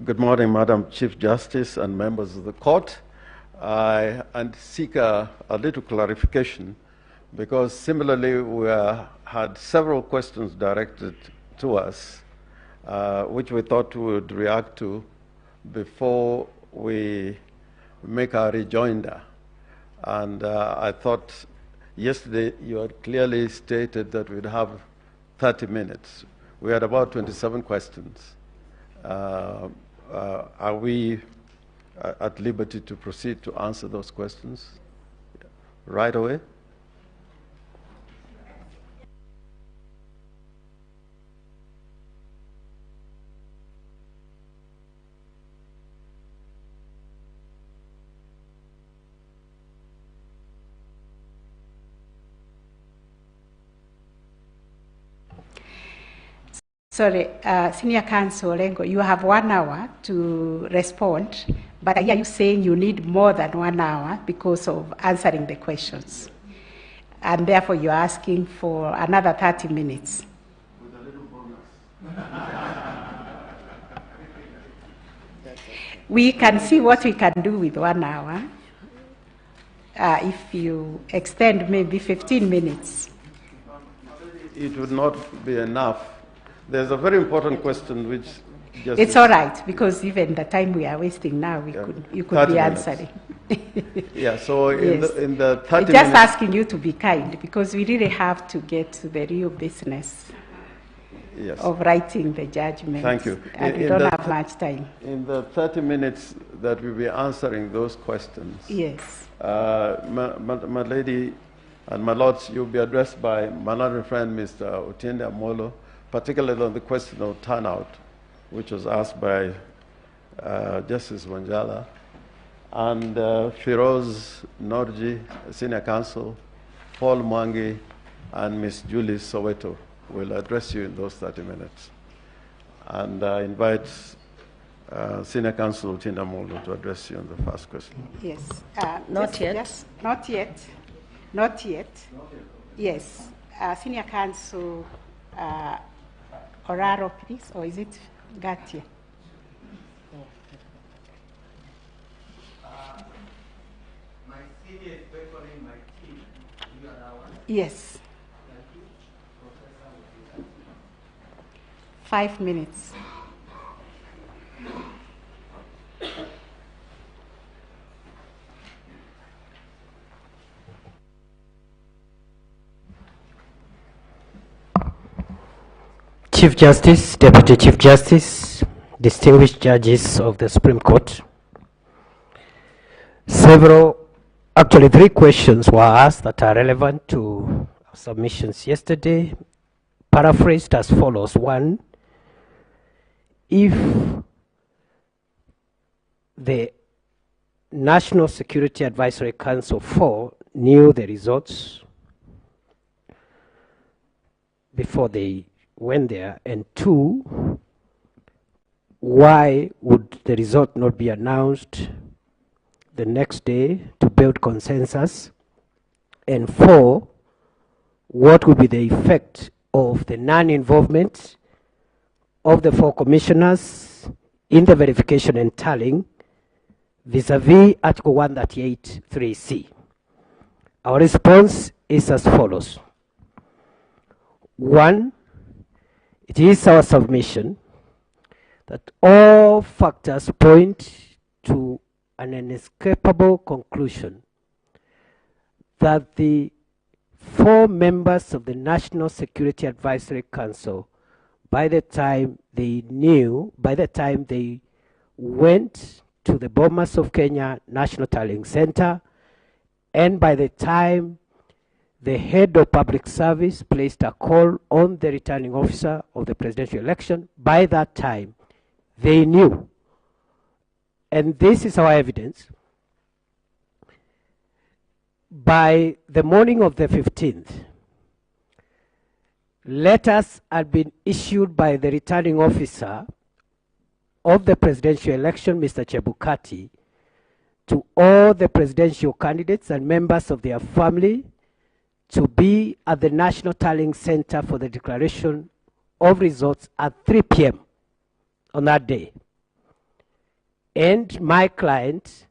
Good morning, Madam Chief Justice and members of the court. I seek a little clarification because similarly we had several questions directed to us which we thought we would react to before we make our rejoinder. And I thought yesterday you had clearly stated that we'd have 30 minutes. We had about 27 questions. Are we at liberty to proceed to answer those questions right away? Sorry, Senior Counsel ORENGO, you have 1 hour to respond, but are you saying you need more than 1 hour because of answering the questions? And therefore you're asking for another 30 minutes. With a little bonus. We can see what we can do with 1 hour. If you extend maybe 15 minutes. It would not be enough. There's a very important question which just... It's all right, because even the time we are wasting now, you could be answering. Yeah, so yes. in the 30 minutes... Just asking you to be kind, because we really have to get to the real business of writing the judgment. Thank you. And we don't have much time. In the 30 minutes that we'll be answering those questions, yes. My lady and my lords, you'll be addressed by my honorable friend, Mr. Otiende Amolo, particularly on the question of turnout, which was asked by Justice Wanjala, and Firoz Norji, Senior Counsel, Paul Mwangi, and Ms. Julie Soweto will address you in those 30 minutes. And I invite Senior Counsel Otiende Amolo to address you on the first question. Yes. Not yet. Not yet. Not yet. Yes. Senior Counsel Oraro, please, or is it Gatia? My senior is beckoning my team. You allow one? Yes. 5 minutes. Chief Justice, Deputy Chief Justice, distinguished judges of the Supreme Court. Actually 3 questions were asked that are relevant to our submissions yesterday, paraphrased as follows. 1, if the National Security Advisory Council 4 knew the results before they went there, and 2, why would the result not be announced the next day to build consensus, and 4, what would be the effect of the non-involvement of the 4 commissioners in the verification and tallying vis-a-vis Article 138(3)(c). Our response is as follows. 1, it is our submission that all factors point to an inescapable conclusion that the 4 members of the National Security Advisory Council, by the time they went to the Bomas of Kenya National Tallying Center, and by the time the head of public service placed a call on the returning officer of the presidential election, by that time they knew. And this is our evidence. By the morning of the 15th, letters had been issued by the returning officer of the presidential election, Mr. Chebukati, to all the presidential candidates and members of their family to be at the National Tallying Center for the declaration of results at 3 p.m. on that day. and my client